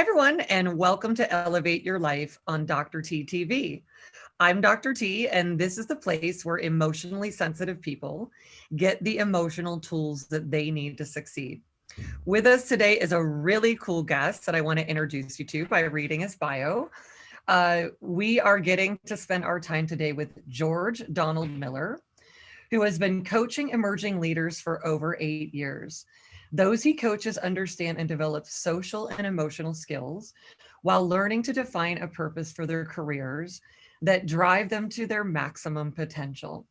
Hi, everyone, and welcome to Elevate Your Life on Dr. T TV. I'm Dr. T, and this is the place where emotionally sensitive people get the emotional tools that they need to succeed. With us today is a really cool guest that I want to introduce you to by reading his bio. We are getting to spend our time today with George Donald Miller, who has been coaching emerging leaders for over 8 years. Those he coaches understand and develop social and emotional skills while learning to define a purpose for their careers that drive them to their maximum potential.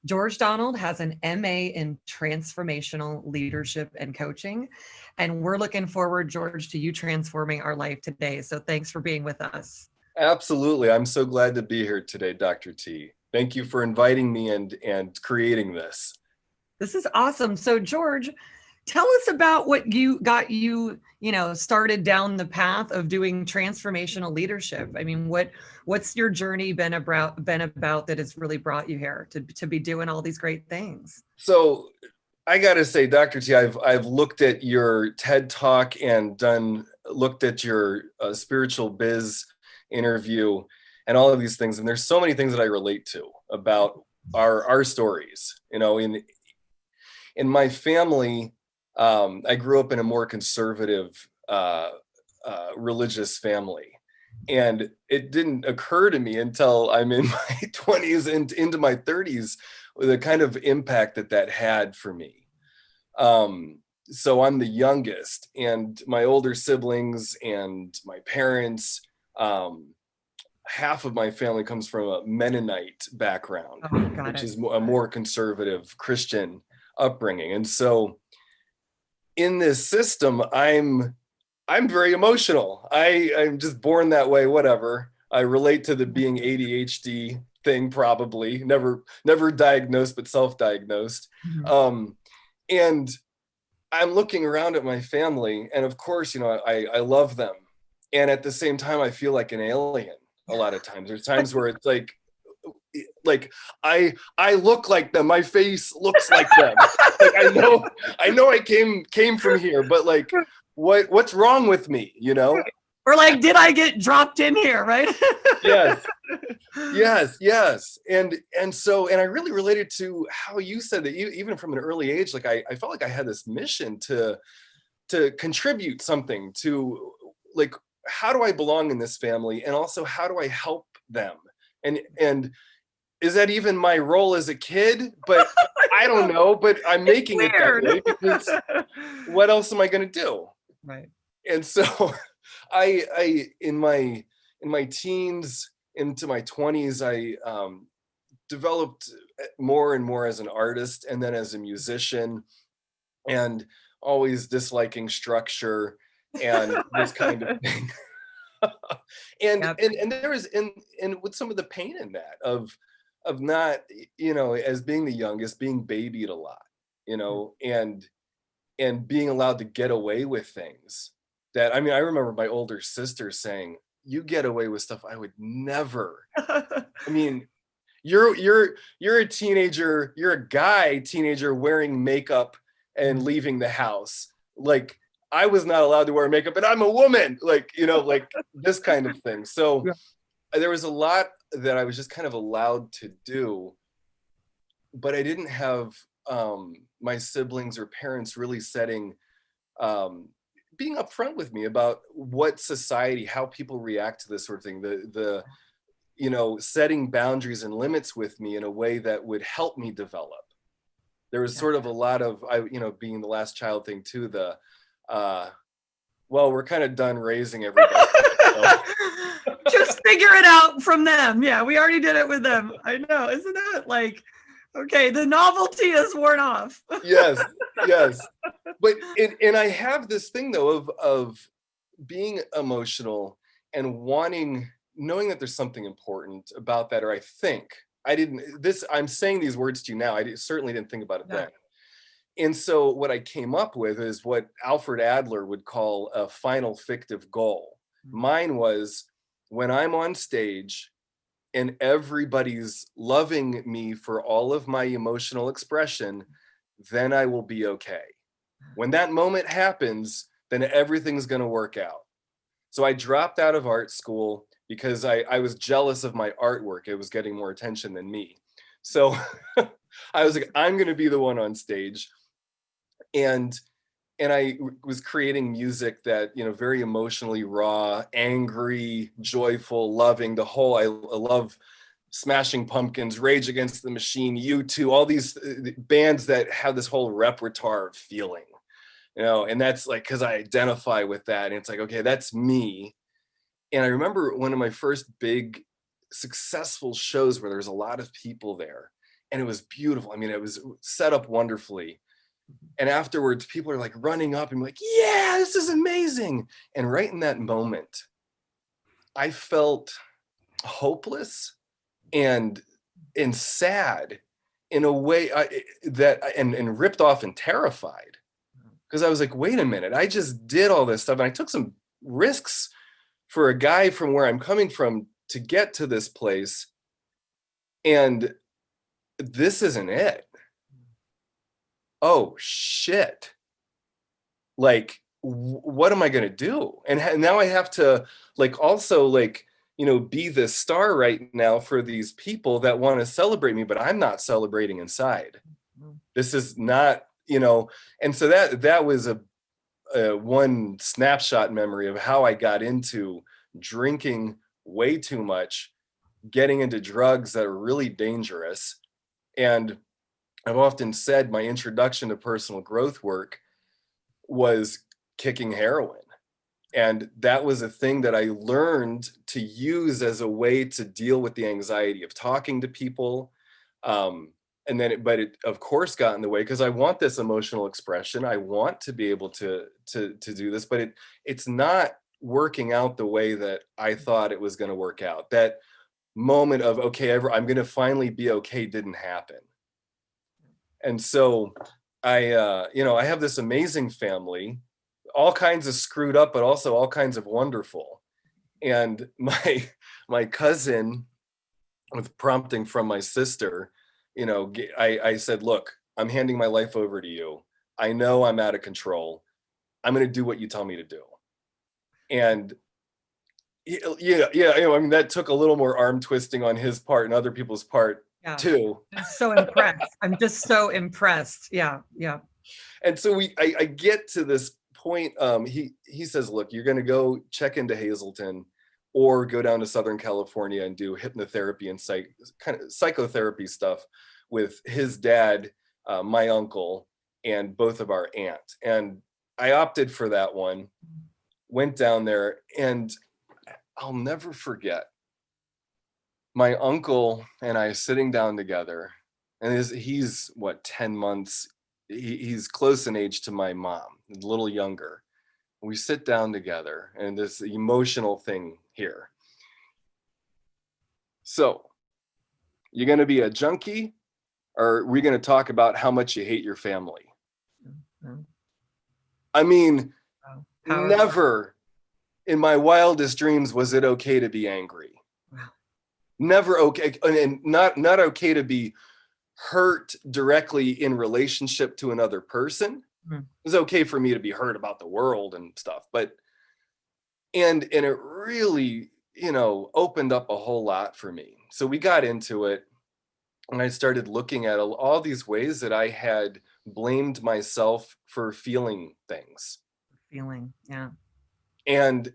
George Donald has an MA in transformational leadership and coaching. And we're looking forward, George, to you transforming our life today. So thanks for being with us. Absolutely. I'm so glad to be here today, Dr. T. Thank you for inviting me and creating this. This is awesome. So, George, tell us about what got you started down the path of doing transformational leadership. I mean, what's your journey been about that has really brought you here to be doing all these great things? So I got to say, Dr. T, I've looked at your TED Talk and looked at your spiritual biz interview and all of these things. And there's so many things that I relate to about our stories. In my family, I grew up in a more conservative religious family. And it didn't occur to me until I'm in my 20s and into my 30s, the kind of impact that had for me. So I'm the youngest, and my older siblings and my parents, half of my family comes from a Mennonite background, which is a more conservative Christian upbringing. And so in this system, I'm very emotional. I'm just born that way, whatever. I relate to the being ADHD thing, probably never diagnosed, but self-diagnosed. Mm-hmm. And I'm looking around at my family, and of course, I love them. And at the same time, I feel like an alien a lot of times. There's times where it's like I look like them. My face looks like them. Like I know I came from here, but like what's wrong with me, Or like, did I get dropped in here, right? Yes. And so I really related to how you said that even from an early age, like I felt like I had this mission to contribute something to, like, how do I belong in this family? And also, how do I help them? And is that even my role as a kid? But I don't know, but I'm making it that way because what else am I going to do? Right. And so I in my teens into my 20s, I developed more and more as an artist and then as a musician, and always disliking structure and this kind of thing. and there is and with some of the pain in that of not, as being the youngest, being babied a lot, and being allowed to get away with things that, I remember my older sister saying, you get away with stuff I would never. I mean, you're a teenager, you're a teenager wearing makeup and leaving the house. Like, I was not allowed to wear makeup, and I'm a woman, like this kind of thing. So there was a lot that I was just kind of allowed to do, but I didn't have my siblings or parents really being upfront with me about what society, how people react to this sort of thing, the setting boundaries and limits with me in a way that would help me develop. There was sort of a lot of, being the last child thing too, well, we're kind of done raising everybody. Just figure it out from them. Yeah, we already did it with them. I know. Isn't that like, okay, the novelty is worn off. Yes. But, and I have this thing though of being emotional and knowing that there's something important about that, or I'm saying these words to you now. I certainly didn't think about it then. And so what I came up with is what Alfred Adler would call a final fictive goal. Mine was, when I'm on stage and everybody's loving me for all of my emotional expression, then I will be okay. When that moment happens, then everything's going to work out. So I dropped out of art school because I was jealous of my artwork. It was getting more attention than me. So I was like, I'm going to be the one on stage. And I was creating music that, you know, very emotionally raw, angry, joyful, loving, the whole, I love Smashing Pumpkins, Rage Against the Machine, U2, all these bands that have this whole repertoire of feeling, you know, and that's like, because I identify with that. And it's like, okay, that's me. And I remember one of my first big successful shows where there was a lot of people there, and it was beautiful. I mean, it was set up wonderfully. And afterwards, people are like running up and like, yeah, this is amazing. And right in that moment, I felt hopeless and sad in a way and ripped off and terrified, because I was like, wait a minute, I just did all this stuff and I took some risks for a guy from where I'm coming from to get to this place, and this isn't it. Oh shit. Like, what am I going to do? And now I have to, like, also, like, you know, be this star right now for these people that want to celebrate me, but I'm not celebrating inside. This is not, you know. And so that was a one snapshot memory of how I got into drinking way too much, getting into drugs that are really dangerous. And I've often said my introduction to personal growth work was kicking heroin. And that was a thing that I learned to use as a way to deal with the anxiety of talking to people. And then, but it of course got in the way, because I want this emotional expression. I want to be able to do this, but it's not working out the way that I thought it was going to work out. That moment of, okay, I'm going to finally be okay, didn't happen. And so you know, I have this amazing family, all kinds of screwed up, but also all kinds of wonderful. And my cousin, with prompting from my sister, you know, I said, look, I'm handing my life over to you. I know I'm out of control. I'm going to do what you tell me to do. And yeah, you know, I mean, that took a little more arm twisting on his part and other people's part too. I'm so impressed. I'm just so impressed. Yeah. And so I get to this point. He says, look, you're going to go check into Hazleton or go down to Southern California and do hypnotherapy and kind of psychotherapy stuff with his dad, my uncle, and both of our aunt. And I opted for that one, went down there, and I'll never forget my uncle and I sitting down together. And he's what, 10 months, he's close in age to my mom, a little younger. We sit down together, and this emotional thing here. So, you're going to be a junkie, or are we going to talk about how much you hate your family? Mm-hmm. I mean, never in my wildest dreams was it okay to be angry. Wow. Never okay, and not okay to be hurt directly in relationship to another person. Mm-hmm. It's okay for me to be hurt about the world and stuff, but and it really, you know, opened up a whole lot for me. So we got into it, and I started looking at all these ways that I had blamed myself for feeling things. Yeah. And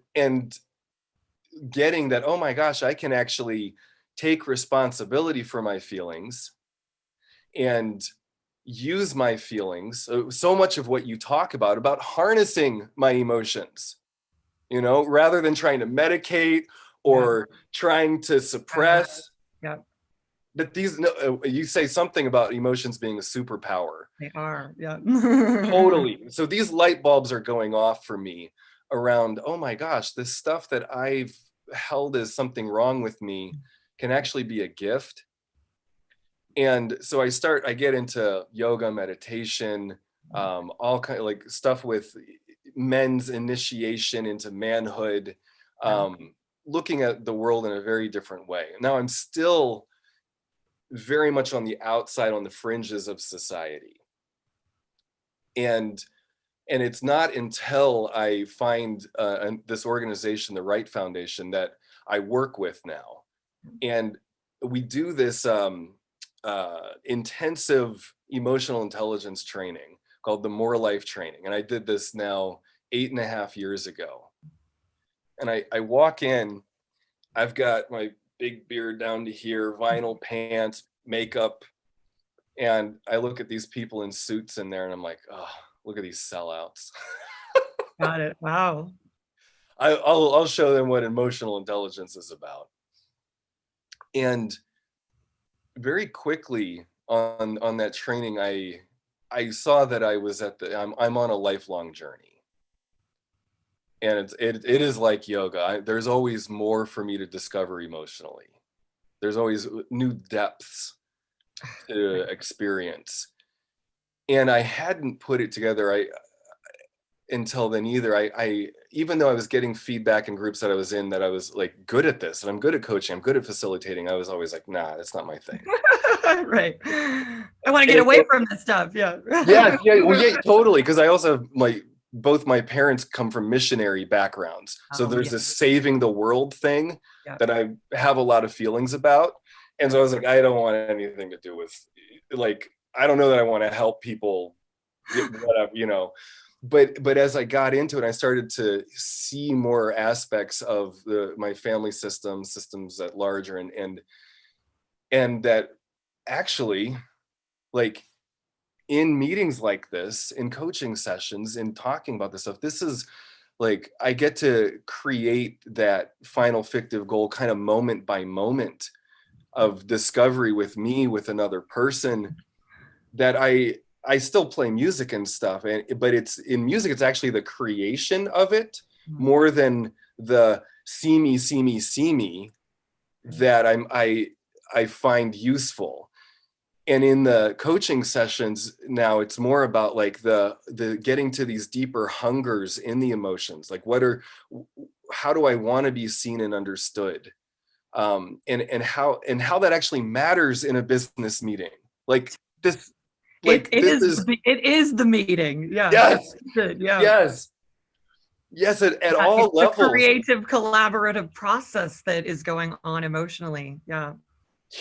getting that, oh my gosh, I can actually take responsibility for my feelings and use my feelings. So much of what you talk about harnessing my emotions, you know, rather than trying to medicate or trying to suppress. Yeah. But you say something about emotions being a superpower. They are, yeah. Totally. So these light bulbs are going off for me around, oh my gosh, this stuff that I've held as something wrong with me can actually be a gift. And so I get into yoga, meditation, all kind of like stuff with men's initiation into manhood, looking at the world in a very different way. Now I'm still very much on the outside, on the fringes of society. And And it's not until I find this organization, the Right Foundation, that I work with now. And we do this intensive emotional intelligence training called the More Life Training. And I did this now 8.5 years ago. And I walk in, I've got my big beard down to here, vinyl pants, makeup. And I look at these people in suits in there and I'm like, oh, look at these sellouts. Got it. Wow. I'll show them what emotional intelligence is about. And very quickly on that training, I saw that I was I'm on a lifelong journey. And it is like yoga. There's always more for me to discover emotionally. There's always new depths to experience. And I hadn't put it together until then either. I even though I was getting feedback in groups that I was in that I was like good at this and I'm good at coaching, I'm good at facilitating, I was always like, nah, that's not my thing. Right. I want to get away from this stuff. Yeah. Yeah, well, yeah, totally. Because I also have both my parents come from missionary backgrounds. So there's this saving the world thing that I have a lot of feelings about. And so I was like, I don't want anything to do with, like, I don't know that I want to help people, whatever. But as I got into it, I started to see more aspects of my family systems at large, and that actually, like, in meetings like this, in coaching sessions, in talking about this stuff, this is like, I get to create that final fictive goal kind of moment by moment of discovery with me, with another person, that I still play music and stuff, but it's in music, it's actually the creation of it more than the see me that I find useful. And in the coaching sessions now, it's more about like the getting to these deeper hungers in the emotions. Like, how do I want to be seen and understood? And how that actually matters in a business meeting. Like this, it is the meeting. Yeah. Yes. Good. Yeah. Yes, at all It's levels. the creative, collaborative process that is going on emotionally. Yeah.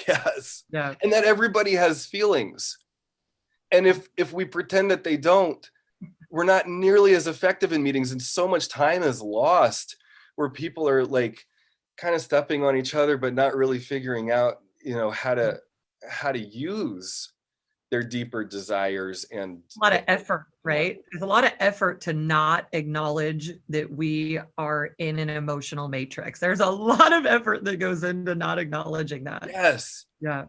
Yes. Yeah. And that everybody has feelings. And if we pretend that they don't, we're not nearly as effective in meetings, and so much time is lost where people are like kind of stepping on each other, but not really figuring out, how to use their deeper desires. And a lot of effort, right? There's a lot of effort to not acknowledge that we are in an emotional matrix. There's a lot of effort that goes into not acknowledging that. Yes. Yeah.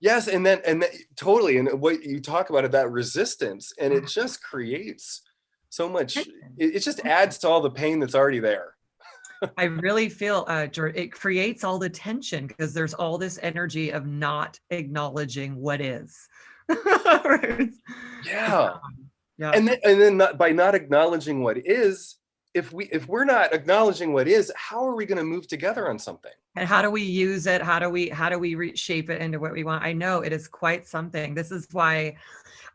Yes. And then totally. And what you talk about it, that resistance, and it just creates so much, it just adds to all the pain that's already there. I really feel it creates all the tension because there's all this energy of not acknowledging what is. Yeah. Yeah. And then by not acknowledging what is, if we're not acknowledging what is, how are we going to move together on something? And how do we use it? How do we reshape it into what we want? I know it is quite something. This is why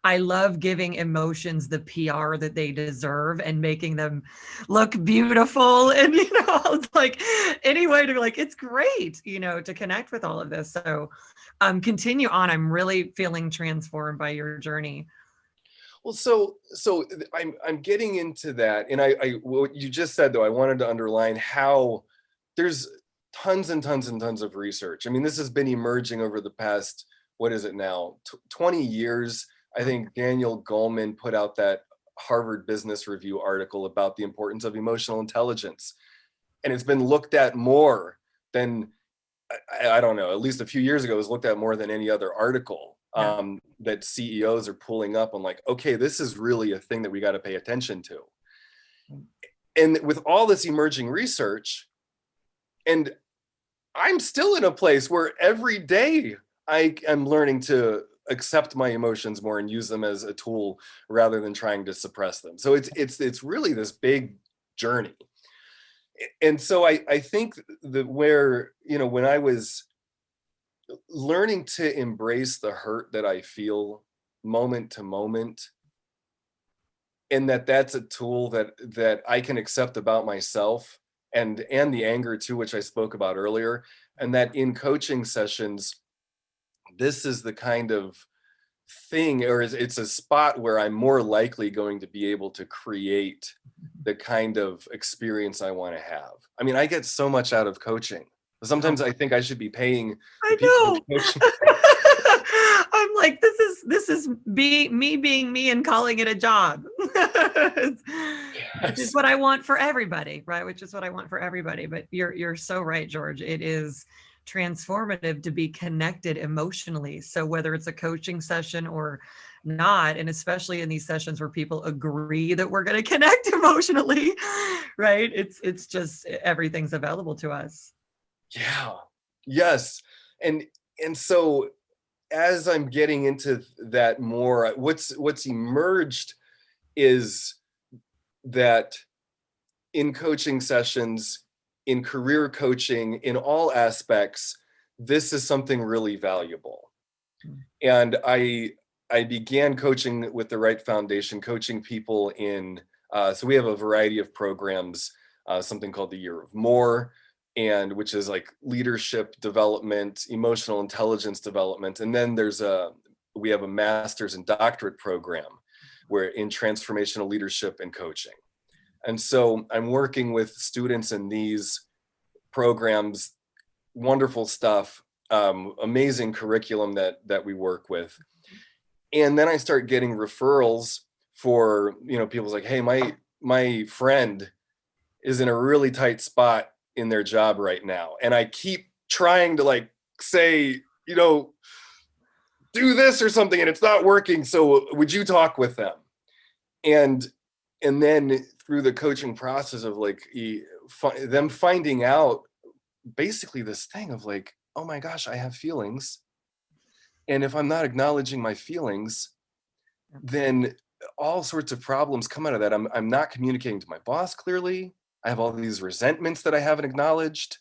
I love giving emotions the PR that they deserve and making them look beautiful. And, it's like any way to like, it's great, to connect with all of this. So continue on. I'm really feeling transformed by your journey. Well, so I'm getting into that. And what you just said, though, I wanted to underline how there's tons and tons and tons of research. I mean, this has been emerging over the past, what is it now, 20 years. I think Daniel Goleman put out that Harvard Business Review article about the importance of emotional intelligence. And it's been looked at more than, I don't know, at least a few years ago, it was looked at more than any other article that CEOs are pulling up on, like, okay, this is really a thing that we got to pay attention to. And with all this emerging research, and I'm still in a place where every day I am learning to accept my emotions more and use them as a tool rather than trying to suppress them. So it's really this big journey. And so I think that where, when I was learning to embrace the hurt that I feel moment to moment, and that's a tool that I can accept about myself, and the anger too, which I spoke about earlier, and that in coaching sessions, this is the kind of thing, or it's a spot where I'm more likely going to be able to create the kind of experience I want to have. I mean, I get so much out of coaching. Sometimes I think I should be paying the people I coaching. know. I'm like, this is me being me and calling it a job. Which is Yes. what I want for everybody, right? Which is what I want for everybody. But you're so right, George. It is transformative to be connected emotionally. So whether it's a coaching session or not, and especially in these sessions where people agree that we're going to connect emotionally, right? It's just everything's available to us. Yeah. Yes. And so as I'm getting into that more, what's emerged is that in coaching sessions, in career coaching, in all aspects, this is something really valuable. And I began coaching with the Right Foundation, coaching people in, so we have a variety of programs, something called the Year of More, and which is like leadership development, emotional intelligence development. And then we have a master's and doctorate program where in transformational leadership and coaching. And so I'm working with students in these programs, wonderful stuff, amazing curriculum that we work with. And then I start getting referrals for, people's like, hey, my friend is in a really tight spot in their job right now. And I keep trying to like say, do this or something, and it's not working. So would you talk with them? And then through the coaching process of like them finding out basically this thing of like, oh my gosh, I have feelings. And if I'm not acknowledging my feelings, then all sorts of problems come out of that. I'm not communicating to my boss clearly. I have all these resentments that I haven't acknowledged.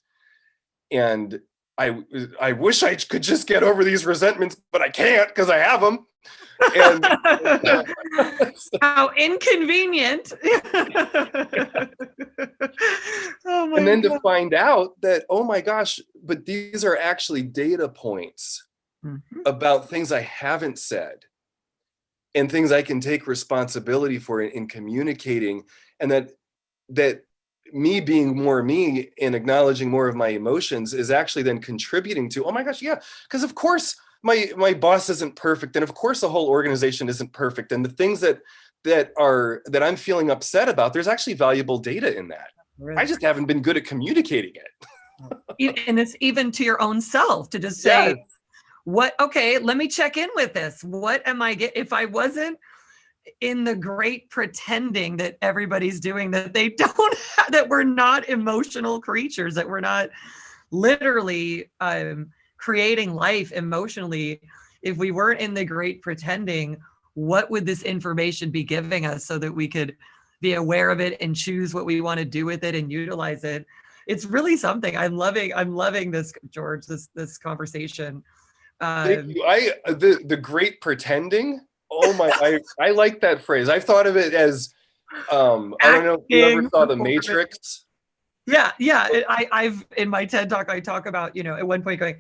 And I wish I could just get over these resentments, but I can't because I have them. And how inconvenient. Oh my and then God. to find out that, oh my gosh, but these are actually data points about things I haven't said and things I can take responsibility for in communicating, and that me being more me and acknowledging more of my emotions is actually then contributing to, oh my gosh, yeah, because of course my boss isn't perfect, and of course the whole organization isn't perfect, and the things that I'm feeling upset about, there's actually valuable data in that. Really? I just haven't been good at communicating it. And it's even to your own self to just say, Yes. okay, let me check in with this. What am I if I wasn't in the great pretending that everybody's doing, that they don't, that we're not emotional creatures, that we're not literally creating life emotionally. If we weren't in the great pretending, what would this information be giving us so that we could be aware of it and choose what we want to do with it and utilize it? It's really something. I'm loving this, George, this conversation. Thank you. The great pretending. Oh my, I like that phrase. I've thought of it as I don't know if you ever saw The Matrix. Yeah. I've in my TED talk, I talk about, at one point going,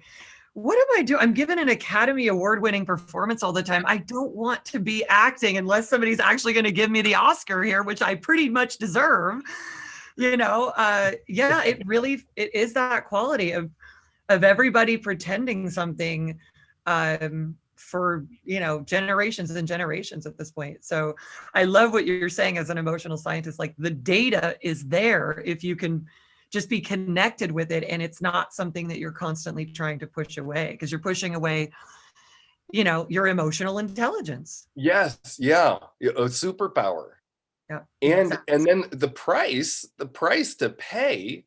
what am I doing? I'm given an Academy Award-winning performance all the time. I don't want to be acting unless somebody's actually going to give me the Oscar here, which I pretty much deserve. Yeah, it is that quality of everybody pretending something for generations and generations at this point. So I love what you're saying as an emotional scientist. Like, the data is there if you can just be connected with it, and it's not something that you're constantly trying to push away, because you're pushing away your emotional intelligence. Yes, yeah, a superpower. Yeah, And exactly. then the price to pay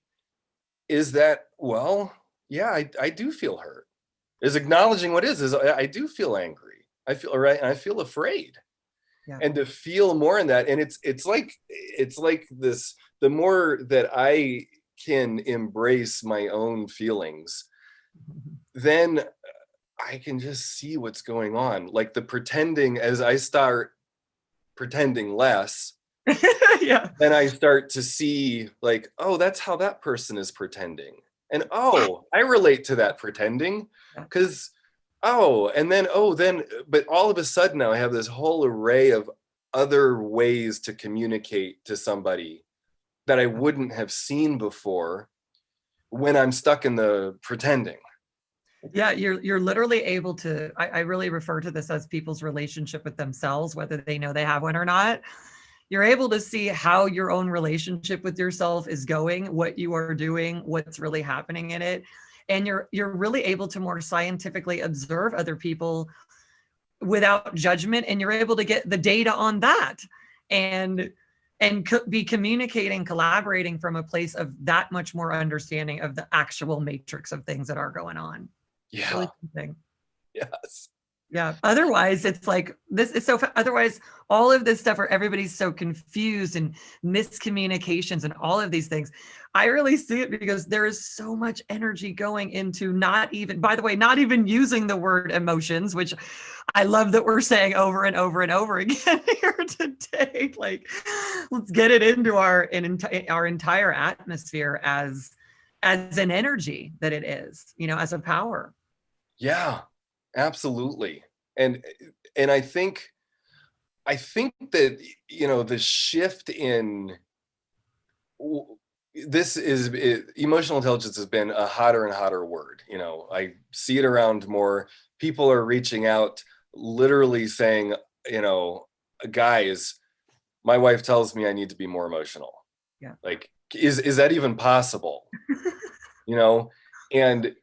is that, well, yeah, I do feel hurt. Is acknowledging what is I do feel angry. I feel right, and I feel afraid. Yeah. And to feel more in that, and it's like this, the more that I can embrace my own feelings, then I can just see what's going on. Like the pretending, as I start pretending less, Yeah. then I start to see like, oh, that's how that person is pretending. And oh, I relate to that pretending Yeah. because, then, but all of a sudden now I have this whole array of other ways to communicate to somebody that I wouldn't have seen before when I'm stuck in the pretending. Yeah, you're literally able to, I really refer to this as people's relationship with themselves, whether they know they have one or not. You're able to see how your own relationship with yourself is going, what you are doing, what's really happening in it. And you're really able to more scientifically observe other people without judgment, and you're able to get the data on that, and be communicating, collaborating from a place of that much more understanding of the actual matrix of things that are going on. It's Yeah. really something. Yes. Yeah. Otherwise, it's like this is so. Otherwise, all of this stuff where everybody's so confused and miscommunications and all of these things, I really see it because there is so much energy going into not even, by the way, not even using the word emotions, which I love that we're saying over and over and over again here today. Like, let's get it into our entire atmosphere as an energy that it is, as a power. Yeah, absolutely. And I think that, the shift in emotional intelligence has been a hotter and hotter word. I see it around more. People are reaching out, literally saying, guys, my wife tells me I need to be more emotional. Yeah. Like, is that even possible? And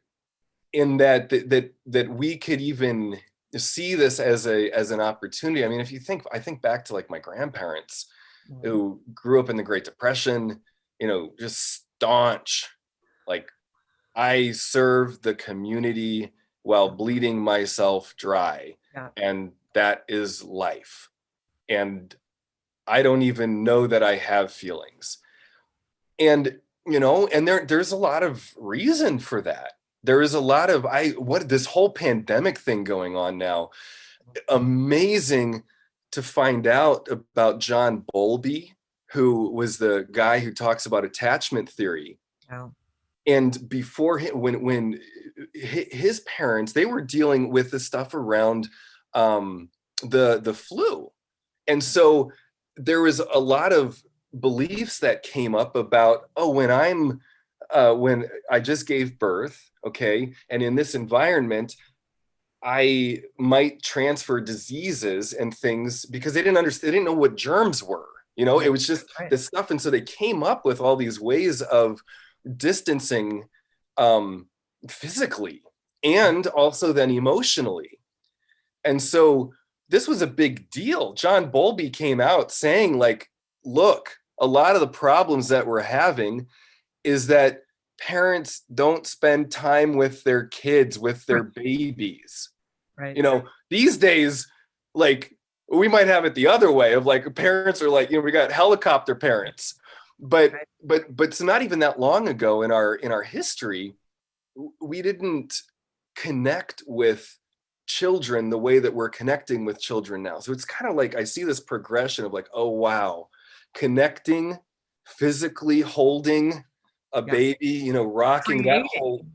in that we could even see this as an opportunity. I mean, I think back to like my grandparents who grew up in the Great Depression, just staunch, like, I serve the community while bleeding myself dry. Yeah. And that is life. And I don't even know that I have feelings. And, there's a lot of reason for that. There is a lot of this whole pandemic thing going on now. Amazing to find out about John Bowlby, who was the guy who talks about attachment theory. Oh. And before when his parents, they were dealing with the stuff around the flu. And so there was a lot of beliefs that came up about, when I just gave birth, okay, and in this environment, I might transfer diseases and things, because they didn't know what germs were. It was just this stuff. And so they came up with all these ways of distancing physically and also then emotionally. And so this was a big deal. John Bowlby came out saying, like, look, a lot of the problems that we're having is that parents don't spend time with their kids, with their babies. Right. These days, like, we might have it the other way of like, parents are like, we got helicopter parents. But so not even that long ago in our history, we didn't connect with children the way that we're connecting with children now. So it's kind of like I see this progression of like, oh wow, connecting, physically holding a baby, rocking that whole.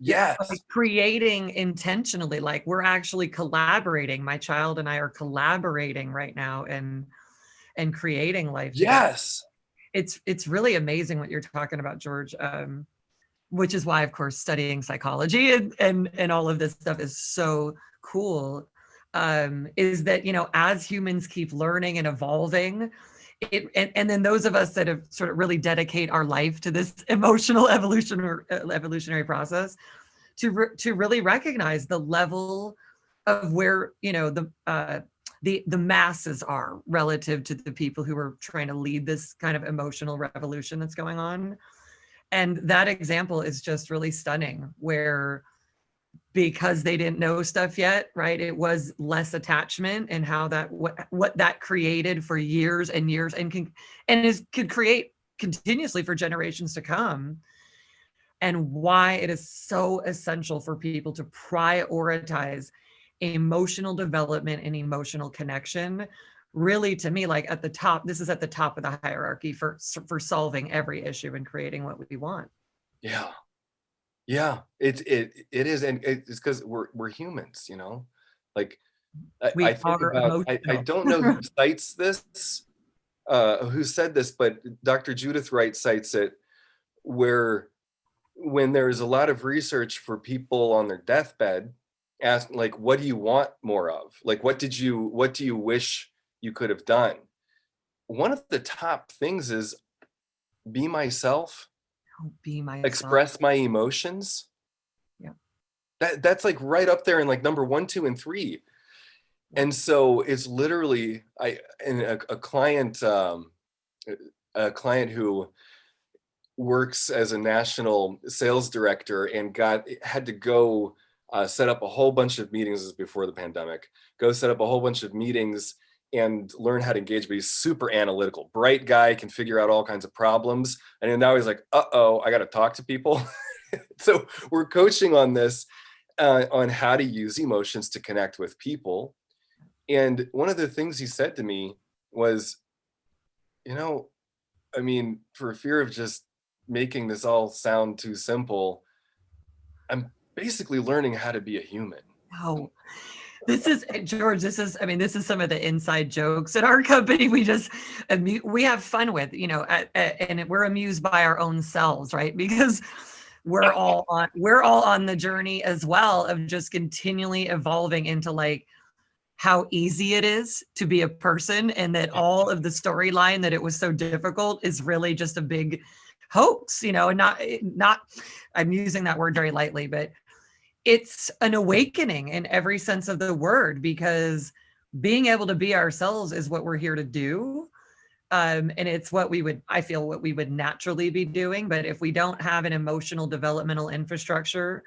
Yes. Like creating intentionally, like we're actually collaborating. My child and I are collaborating right now and creating life together. Yes. It's really amazing what you're talking about, George. Which is why, of course, studying psychology and all of this stuff is so cool. Is that, as humans keep learning and evolving, and then those of us that have sort of really dedicate our life to this emotional evolutionary process, to really recognize the level of where the masses are relative to the people who are trying to lead this kind of emotional revolution that's going on. And that example is just really stunning, where because they didn't know stuff yet, right? It was less attachment, and how that what that created for years and years, and could create continuously for generations to come. And why it is so essential for people to prioritize emotional development and emotional connection really, to me, like at the top, this is at the top of the hierarchy for solving every issue and creating what we want. Yeah. Yeah. It is. And it's because we're humans, you know? Like We I think are about, I emotional. don't know who cites this, who said this, but Dr. Judith Wright cites it, where when there's a lot of research for people on their deathbed, ask like, what do you want more of? Like, what do you wish you could have done? One of the top things is be myself, Be myself. express my emotions. Yeah. That's like right up there in like number 1, 2, and 3. And so it's literally a client, a client who works as a national sales director and had to go set up a whole bunch of meetings. This is before the pandemic. Go set up a whole bunch of meetings and learn how to engage. But he's super analytical, bright guy, can figure out all kinds of problems. And then now he's like, uh-oh, I got to talk to people. So we're coaching on this, on how to use emotions to connect with people. And one of the things he said to me was, you know, I mean, for fear of just making this all sound too simple, I'm basically learning how to be a human. No, this is George. This is, I mean, this is some of the inside jokes at our company. We just, we have fun with, you know, and we're amused by our own selves, right? Because we're all on the journey as well of just continually evolving into like how easy it is to be a person, and that all of the storyline that it was so difficult is really just a big hoax, you know, and not, I'm using that word very lightly, but it's an awakening in every sense of the word, because being able to be ourselves is what we're here to do. And it's what I feel what we would naturally be doing. But if we don't have an emotional developmental infrastructure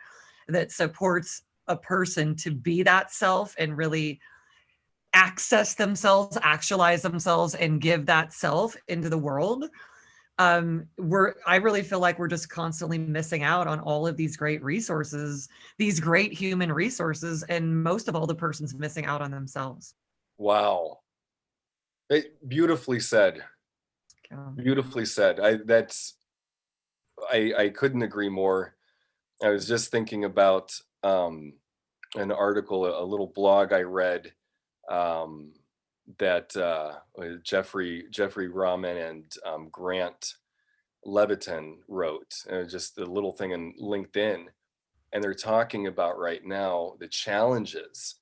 that supports a person to be that self and really access themselves, actualize themselves, and give that self into the world, I really feel like we're just constantly missing out on all of these great resources, these great human resources, and most of all, the person's missing out on themselves. Wow. Beautifully said. Beautifully said. I couldn't agree more. I was just thinking about an article, a little blog I read, that Jeffrey Rahman and Grant Levitin wrote, just a little thing in LinkedIn. And they're talking about right now the challenges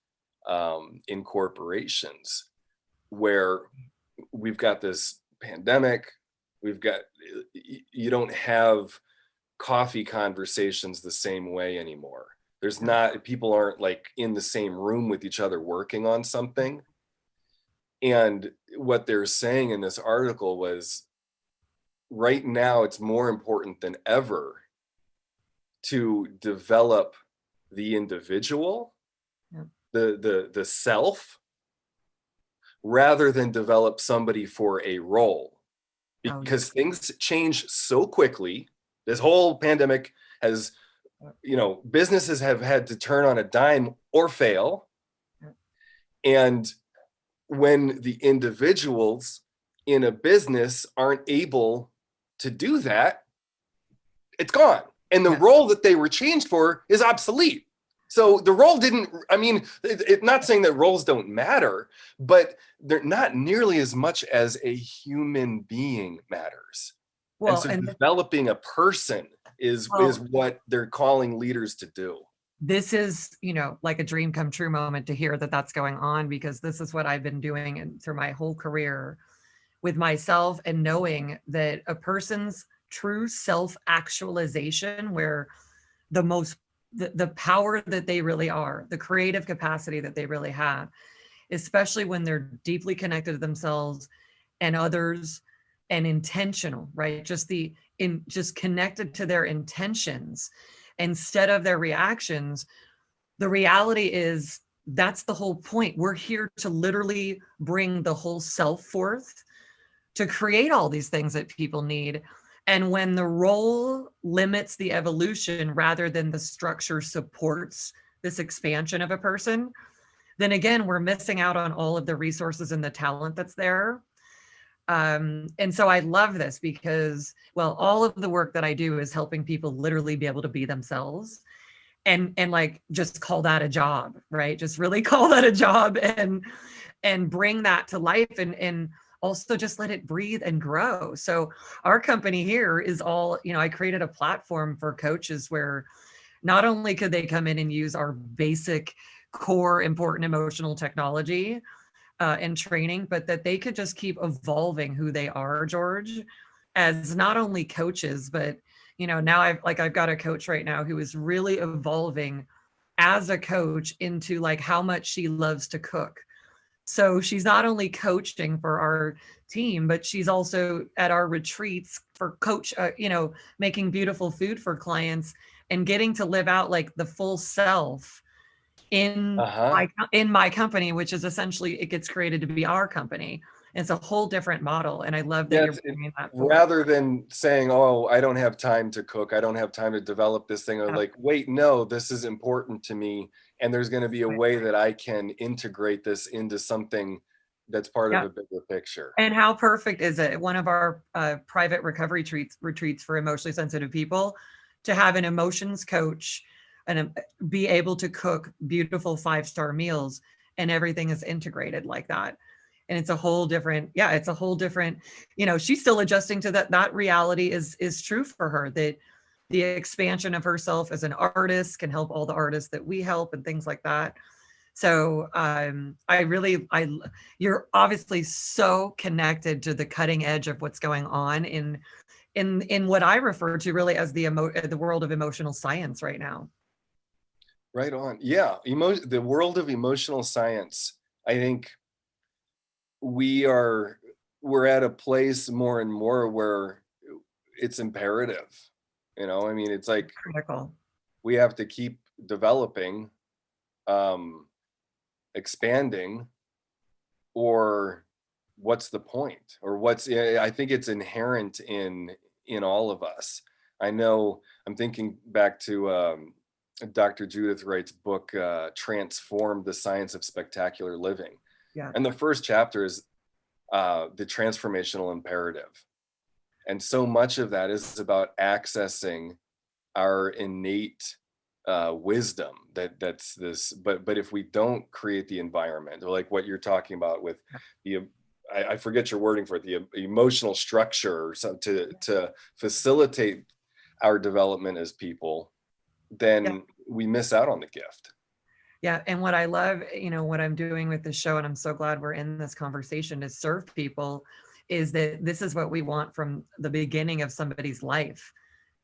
in corporations, where we've got this pandemic, you don't have coffee conversations the same way anymore. There's not, people aren't like in the same room with each other working on something. And what they're saying in this article was, right now it's more important than ever to develop the individual, the self, rather than develop somebody for a role, because things change so quickly. This whole pandemic has, you know, businesses have had to turn on a dime or fail. And when the individuals in a business aren't able to do that, it's gone. And the role that they were changed for is obsolete. So the role didn't, I mean, it's not saying that roles don't matter, but they're not nearly as much as a human being matters. Well, and so developing a person is what they're calling leaders to do. This is, you know, like a dream come true moment to hear that that's going on, because this is what I've been doing through my whole career with myself, and knowing that a person's true self-actualization, where the power that they really are, the creative capacity that they really have, especially when they're deeply connected to themselves and others, and intentional, right? Just connected to their intentions instead of their reactions. The reality is, that's the whole point. We're here to literally bring the whole self forth to create all these things that people need. And when the role limits the evolution rather than the structure supports this expansion of a person, then again, we're missing out on all of the resources and the talent that's there. And so I love this because, well, all of the work that I do is helping people literally be able to be themselves, and like just call that a job, right? Just really call that a job, and bring that to life, and also just let it breathe and grow. So our company here is all, I created a platform for coaches where not only could they come in and use our basic core important emotional technology and training, but that they could just keep evolving who they are, George, as not only coaches, but now I've got a coach right now who is really evolving as a coach into like how much she loves to cook. So she's not only coaching for our team, but she's also at our retreats for making beautiful food for clients and getting to live out like the full self in Uh-huh. my company, which is essentially it gets created to be our company. It's a whole different model, and I love that Yeah, you're bringing that forward. rather than saying, "Oh, I don't have time to cook. I don't have time to develop this thing," or Yep, like, "Wait, no, this is important to me, and there's going to be a right. way that I can integrate this into something that's part of Yeah. a bigger picture." And how perfect is it? One of our private recovery retreats for emotionally sensitive people to have an emotions coach and be able to cook beautiful 5-star meals, and everything is integrated like that. And it's a whole different, yeah, it's a whole different, she's still adjusting to that reality is true for her, that the expansion of herself as an artist can help all the artists that we help and things like that. So you're obviously so connected to the cutting edge of what's going on in what I refer to really as the world of emotional science right now. Right on. Yeah, the world of emotional science. I think we are we're at a place more and more where it's imperative. I mean, it's like Critical. we have to keep developing, um, expanding, or what's the point? Or I think it's inherent in all of us. I know I'm thinking back to Dr. Judith Wright's book, Transform the Science of Spectacular Living. Yeah. And the first chapter is the transformational imperative. And so much of that is about accessing our innate wisdom that's this, but if we don't create the environment, or like what you're talking about with the I forget your wording for it, the emotional structure or something to facilitate our development as people, Yeah. then we miss out on the gift. Yeah. And what I love, what I'm doing with this show, and I'm so glad we're in this conversation to serve people, is that this is what we want from the beginning of somebody's life,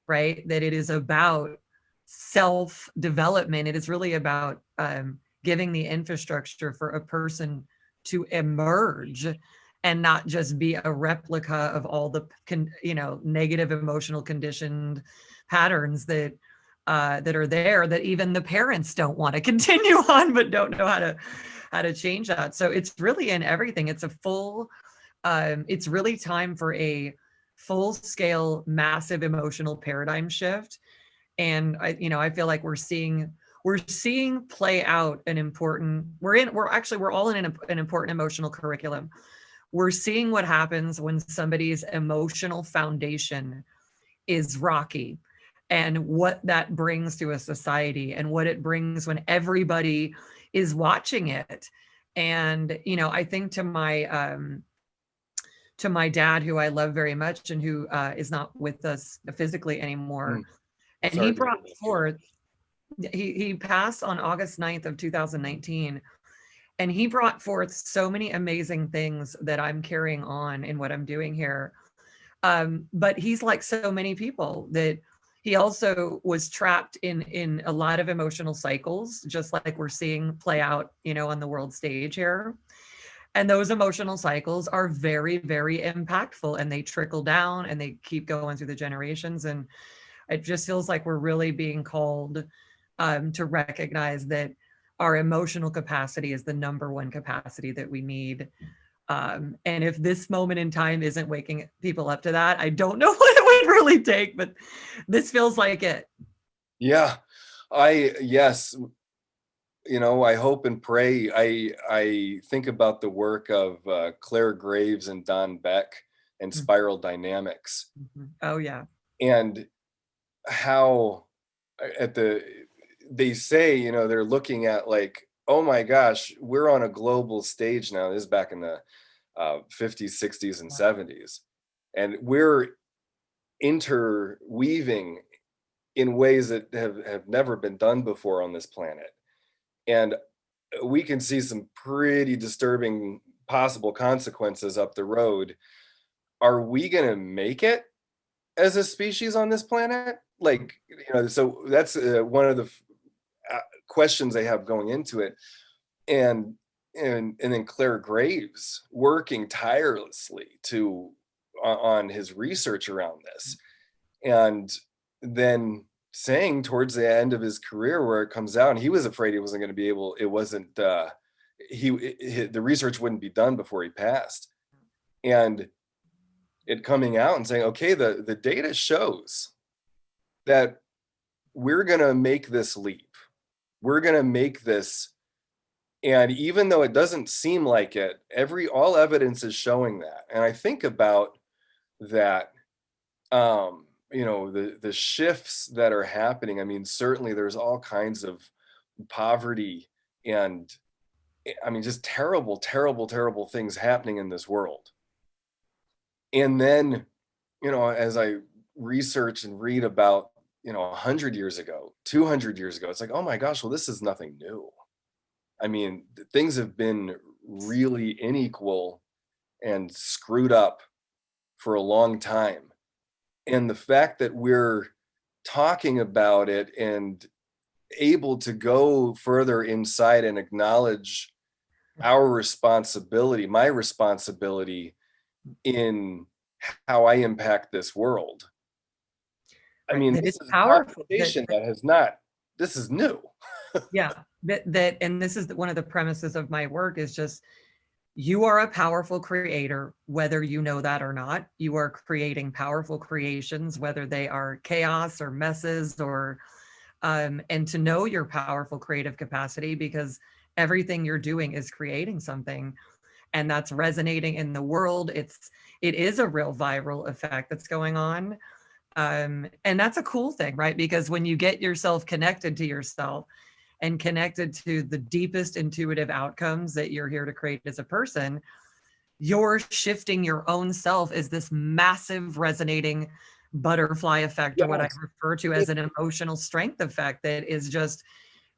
right? That it is about self development. It is really about giving the infrastructure for a person to emerge and not just be a replica of all the negative emotional conditioned patterns that are there, that even the parents don't want to continue on but don't know how to change that. So it's really in everything. It's a full it's really time for a full scale massive emotional paradigm shift. And I feel like we're seeing play out an important we're all in an important emotional curriculum. We're seeing what happens when somebody's emotional foundation is rocky, and what that brings to a society, and what it brings when everybody is watching it. And I think to my dad, who I love very much and who is not with us physically anymore. Mm, And he sorry to hear brought that. forth, he passed on August 9th of 2019. And he brought forth so many amazing things that I'm carrying on in what I'm doing here. But he's like so many people, that he also was trapped in a lot of emotional cycles, just like we're seeing play out, on the world stage here. And those emotional cycles are very, very impactful, and they trickle down and they keep going through the generations. And it just feels like we're really being called to recognize that our emotional capacity is the number one capacity that we need. And if this moment in time isn't waking people up to that, I don't know what it would really take, but this feels like it. Yeah, yes, I hope and pray. I think about the work of Claire Graves and Don Beck and Mm, spiral dynamics, mhm. Oh yeah. and how at the they say, they're looking at like, oh my gosh, we're on a global stage now. This is back in the 50s, 60s, and 70s, and we're interweaving in ways that have never been done before on this planet. And we can see some pretty disturbing possible consequences up the road. Are we going to make it as a species on this planet? Like, so that's one of the questions they have going into it. And and then Claire Graves working tirelessly on his research around this, and then saying towards the end of his career where it comes out, and he was afraid he wasn't going to be able, it wasn't the research wouldn't be done before he passed, and it coming out and saying, okay, the data shows that we're going to make this leap, we're going to make this. And even though it doesn't seem like it, all evidence is showing that. And I think about that, the shifts that are happening. I mean, certainly there's all kinds of poverty and, I mean, just terrible, terrible, terrible things happening in this world. And then, as I research and read about, 100 years ago, 200 years ago, it's like, oh my gosh, well, this is nothing new. I mean, things have been really unequal and screwed up for a long time. And the fact that we're talking about it and able to go further inside and acknowledge our responsibility, my responsibility in how I impact this world. I Right. mean, That this it's is a powerful. conversation that has not, this is new. Yeah. That and this is one of the premises of my work is just you are a powerful creator, whether you know that or not. You are creating powerful creations, whether they are chaos or messes or and to know your powerful creative capacity because everything you're doing is creating something and that's resonating in the world. It is a real viral effect that's going on. And that's a cool thing, right? Because when you get yourself connected to yourself and connected to the deepest intuitive outcomes that you're here to create as a person, you're shifting your own self as this massive resonating butterfly effect, or what I Yes. refer to as an emotional strength effect that is just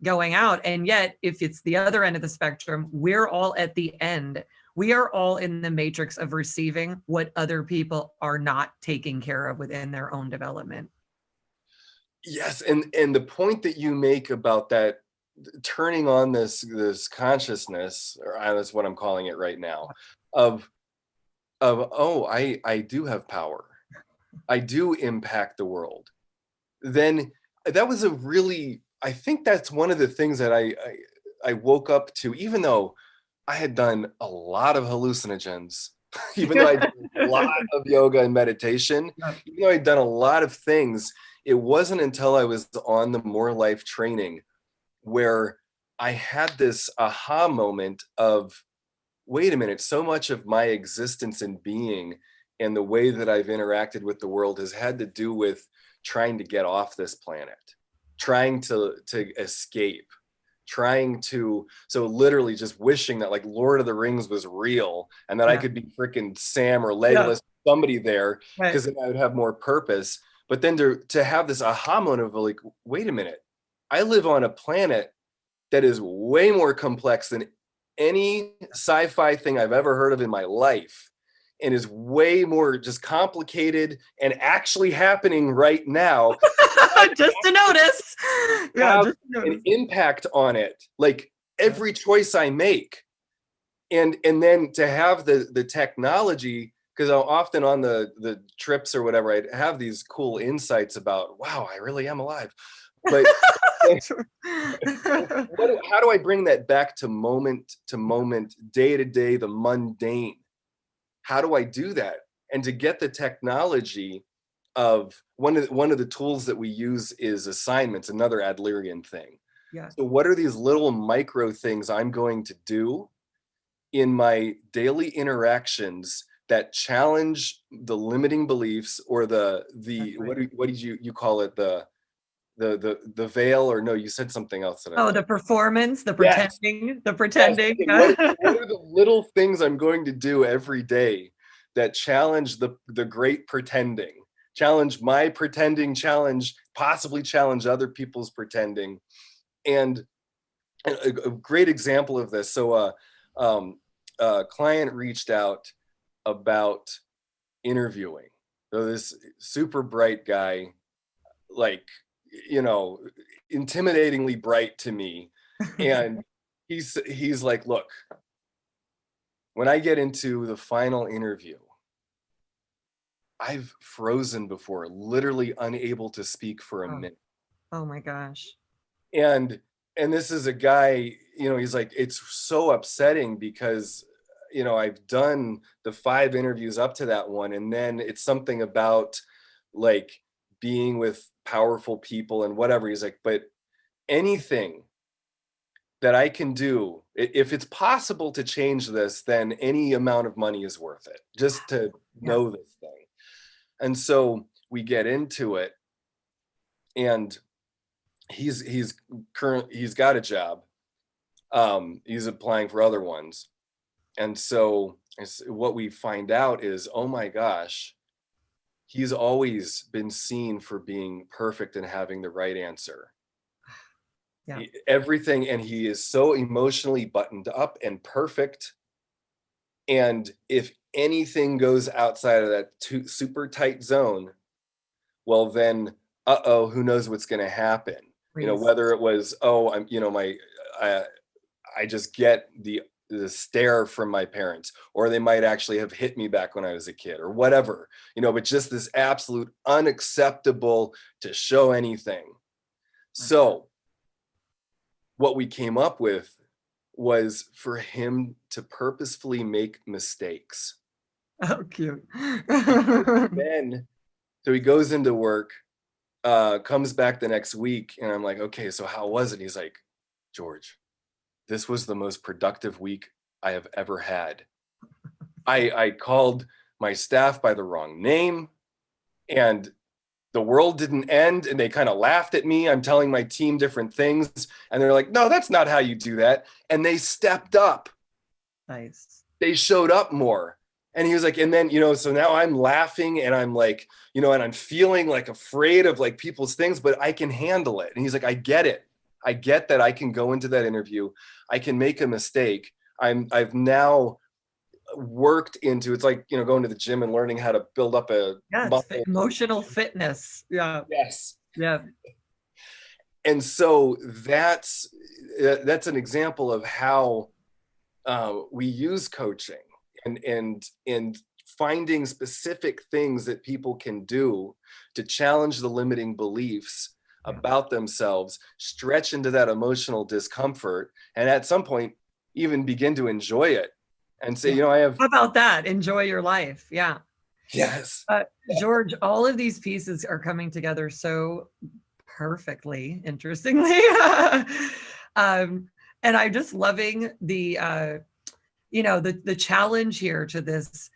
going out. And yet, if it's the other end of the spectrum, we're all at the end. We are all in the matrix of receiving what other people are not taking care of within their own development. Yes, and the point that you make about that, turning on this consciousness, or that's what I'm calling it right now, of oh, I do have power, I do impact the world. Then that was a really, I think that's one of the things that I woke up to, even though I had done a lot of hallucinogens, even though I did a lot of yoga and meditation, even though I'd done a lot of things, it wasn't until I was on the More Life training where I had this aha moment of, wait a minute, so much of my existence and being and the way that I've interacted with the world has had to do with trying to get off this planet, trying to escape, trying to, so literally just wishing that like Lord of the Rings was real and that I Yeah. could be freaking Sam or Yeah. Legolas, somebody there, Right. because then I would have more purpose. But then to have this aha moment of like, wait a minute, I live on a planet that is way more complex than any sci-fi thing I've ever heard of in my life, and is way more just complicated and actually happening right now. Just to notice. Yeah, Have just to an notice. impact on it, like Yeah. every choice I make, and then to have the technology, because often on the trips or whatever, I'd have these cool insights about, wow, I really am alive. But how do I bring that back to moment, day to day, the mundane? How do I do that? And to get the technology of one of the tools that we use is assignments, another Adlerian thing. Yeah. So what are these little micro things I'm going to do in my daily interactions that challenge the limiting beliefs, or the That's right. what did you call it, the veil, or no, you said something else that I Oh, the like. performance, the Yes. pretending, the Yes. pretending. Okay. What are the little things I'm going to do every day that challenge the great pretending, challenge my pretending, possibly challenge other people's pretending? And a great example of this. So a client reached out about interviewing. So this super bright guy, like, you know, intimidatingly bright to me. And he's like, look, when I get into the final interview, I've frozen before, literally unable to speak for a Oh, minute. oh my gosh. And this is a guy, he's like, it's so upsetting because I've done the 5 interviews up to that one, and then it's something about like being with powerful people and whatever. He's like, but anything that I can do, if it's possible to change this, then any amount of money is worth it, just to Yeah. know this thing. And so we get into it, and he's got a job. He's applying for other ones. And so what we find out is, oh my gosh, he's always been seen for being perfect and having the right answer. Yeah. Everything, and he is so emotionally buttoned up and perfect. And if anything goes outside of that super tight zone, well then, who knows what's going to happen? Please. Whether it was, oh, I just get the stare from my parents, or they might actually have hit me back when I was a kid, or whatever, but just this absolute unacceptable to show anything. So what we came up with was for him to purposefully make mistakes. Oh, cute. Then, so he goes into work, comes back the next week, and I'm like, okay, so how was it? He's like, George, this was the most productive week I have ever had. I called my staff by the wrong name, and the world didn't end, and they kind of laughed at me. I'm telling my team different things, and they're like, no, that's not how you do that. And they stepped up. Nice. They showed up more. And he was like, and then, so now I'm laughing, and I'm like, and I'm feeling like afraid of like people's things, but I can handle it. And he's like, I get it. I get that I can go into that interview. I can make a mistake. I've now worked into, it's like, going to the gym and learning how to build up a Yeah, it's muscle. emotional fitness. Yeah. Yes. Yeah. And so that's an example of how we use coaching, and finding specific things that people can do to challenge the limiting beliefs about themselves, stretch into that emotional discomfort, and at some point even begin to enjoy it and say, Yeah. I have. How about that? Enjoy your life. Yeah. Yes. George, all of these pieces are coming together so perfectly, interestingly. And I'm just loving the the challenge here to this,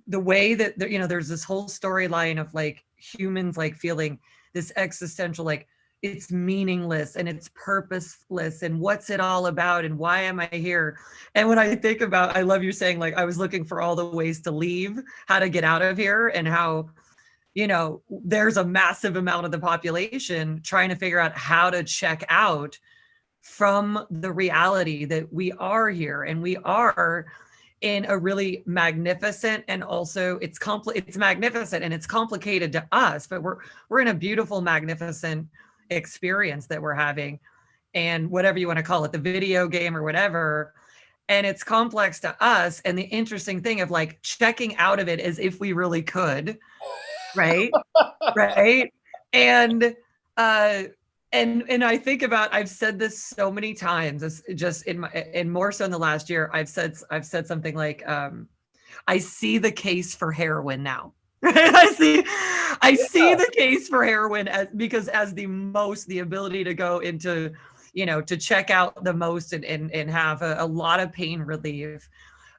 the way that there's this whole storyline of like humans like feeling this existential, like it's meaningless and it's purposeless, and what's it all about, and why am I here? And when I think about, I love you saying like I was looking for all the ways to leave, how to get out of here, and how there's a massive amount of the population trying to figure out how to check out from the reality that we are here, and we are in a really magnificent, and also it's magnificent and it's complicated to us, but we're in a beautiful, magnificent experience that we're having, and whatever you want to call it, the video game or whatever, and it's complex to us. And the interesting thing of like checking out of it as if we really could, right? Right. And uh and I think about, I've said this so many times, it's just in my, and more so in the last year, I've said something like, I see the case for heroin now. I see the case for heroin as, because as the ability to go into, to check out the most and have a lot of pain relief.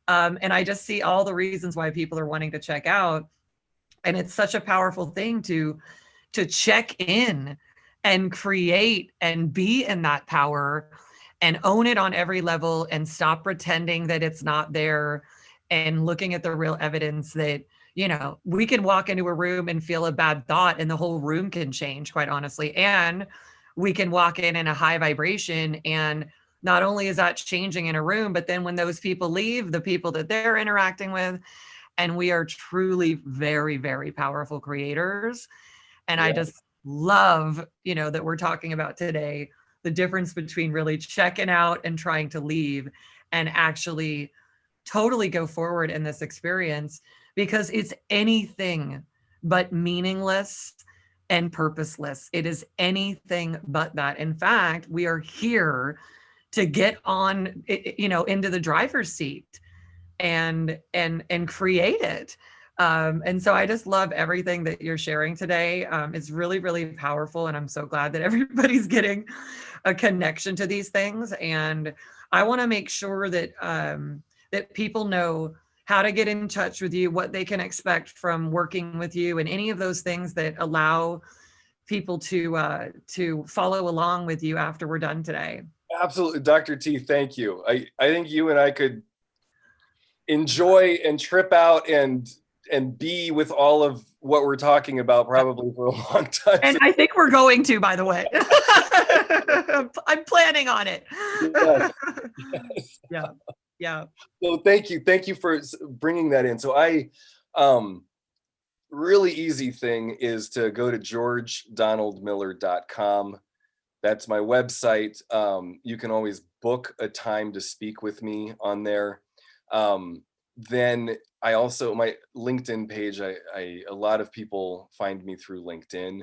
And I just see all the reasons why people are wanting to check out. And it's such a powerful thing to check in and create and be in that power and own it on every level and stop pretending that it's not there and looking at the real evidence that we can walk into a room and feel a bad thought and the whole room can change, quite honestly. And we can walk in a high vibration, and not only is that changing in a room, but then when those people leave, the people that they're interacting with, and we are truly very, very powerful creators. And I just love, that we're talking about today, the difference between really checking out and trying to leave and actually totally go forward in this experience, because it's anything but meaningless and purposeless. It is anything but that. In fact, we are here to get on, into the driver's seat and create it. And so I just love everything that you're sharing today. It's really, really powerful. And I'm so glad that everybody's getting a connection to these things. And I want to make sure that that people know how to get in touch with you, what they can expect from working with you, and any of those things that allow people to follow along with you after we're done today. Absolutely, Dr. T, thank you. I think you and I could enjoy and trip out and be with all of what we're talking about probably for a long time. And I think we're going to, by the way. I'm planning on it. Yes. Yes. Yeah. Yeah. So thank you for bringing that in. So really easy thing is to go to georgedonaldmiller.com. That's my website. You can always book a time to speak with me on there. Then I also, my LinkedIn page, a lot of people find me through LinkedIn.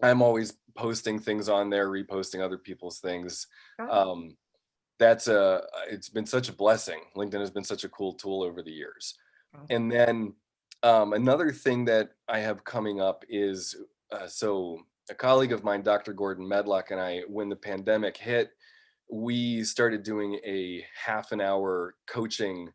I'm always posting things on there, reposting other people's things. It's been such a blessing. LinkedIn has been such a cool tool over the years. And then another thing that I have coming up is, so a colleague of mine, Dr. Gordon Medlock, and I, when the pandemic hit, we started doing a half an hour coaching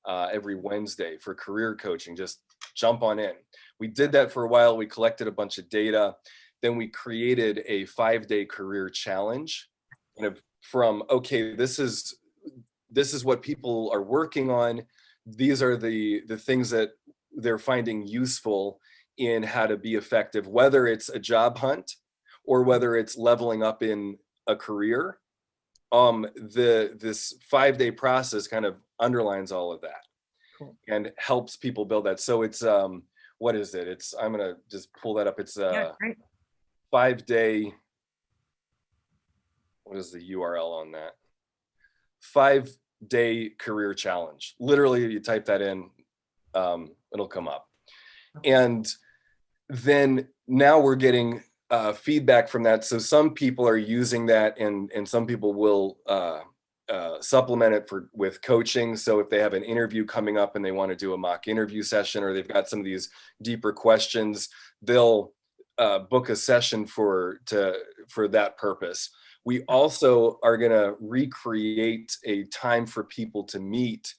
every Wednesday for career coaching. Just jump on in. We did that for a while. We collected a bunch of data. Then we created a 5-day career challenge, kind of from, okay, this is what people are working on. These are the things that they're finding useful in how to be effective, whether it's a job hunt or whether it's leveling up in a career. This 5-day process kind of underlines all of that. Cool. And helps people build that. So it's what is it? I'm gonna just pull that up. It's a 5-day. What is the URL on that? 5-day career challenge. Literally, you type that in, it'll come up. And then now we're getting feedback from that. So some people are using that, and some people will supplement it with coaching. So if they have an interview coming up and they want to do a mock interview session, or they've got some of these deeper questions, they'll book a session for that purpose. We also are going to recreate a time for people to meet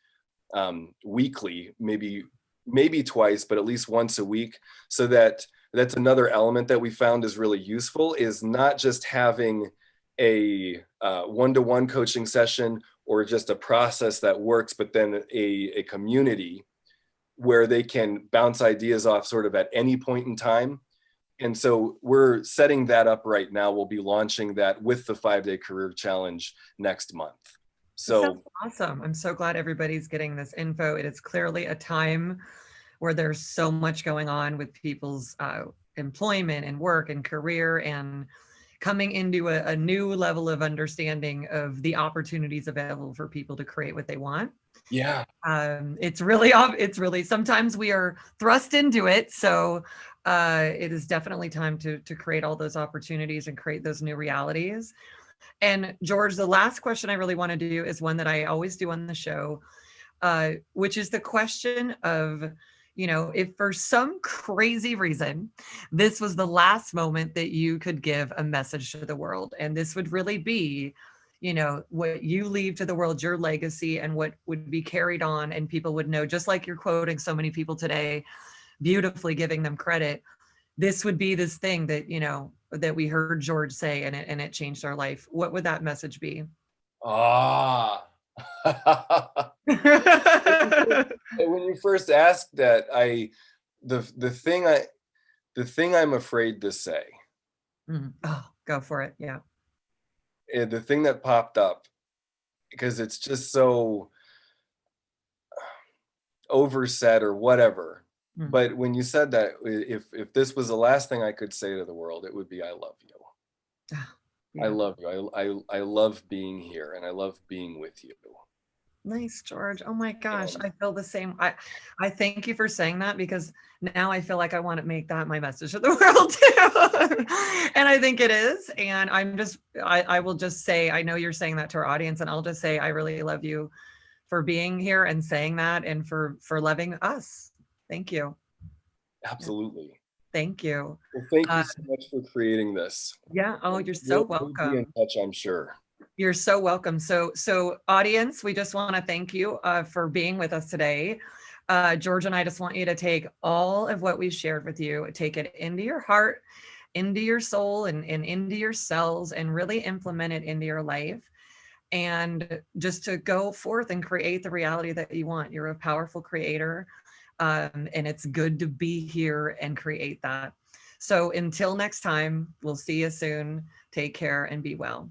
weekly, maybe twice, but at least once a week. So that's another element that we found is really useful, is not just having a one-to-one coaching session or just a process that works, but then a community where they can bounce ideas off sort of at any point in time. And so we're setting that up right now. We'll be launching that with the 5-day career challenge next month. So awesome. I'm so glad everybody's getting this info. It is clearly a time where there's so much going on with people's employment and work and career, and coming into a new level of understanding of the opportunities available for people to create what they want. Yeah. It's really, sometimes we are thrust into it. So it is definitely time to create all those opportunities and create those new realities. And George, the last question I really want to do is one that I always do on the show, which is the question of, if for some crazy reason, this was the last moment that you could give a message to the world, and this would really be, what you leave to the world, your legacy, and what would be carried on, and people would know, just like you're quoting so many people today, beautifully giving them credit. This would be this thing that, that we heard George say, and it changed our life. What would that message be? Ah. When you first asked that, the thing I'm afraid to say, Oh, go for it. Yeah. the thing that popped up, because it's just so oversaid or whatever. But when you said that, if this was the last thing I could say to the world, it would be, I love you. Yeah. I love you. I love being here, and I love being with you. Nice, George. Oh my gosh, And I feel the same. I thank you for saying that, because now I feel like I want to make that my message to the world too. And I think it is. And I will just say, I know you're saying that to our audience, and I'll just say, I really love you for being here and saying that, and for loving us. Thank you. absolutely. Thank you. Well, thank you so much for creating this. Yeah. Oh, you're so We'll be in welcome. touch, I'm sure. You're so welcome. So audience, we just want to thank you for being with us today. George and I just want you to take all of what we've shared with you, take it into your heart, into your soul, and into your cells, and really implement it into your life. And just to go forth and create the reality that you want. You're a powerful creator. And it's good to be here and create that. So until next time, we'll see you soon. Take care and be well.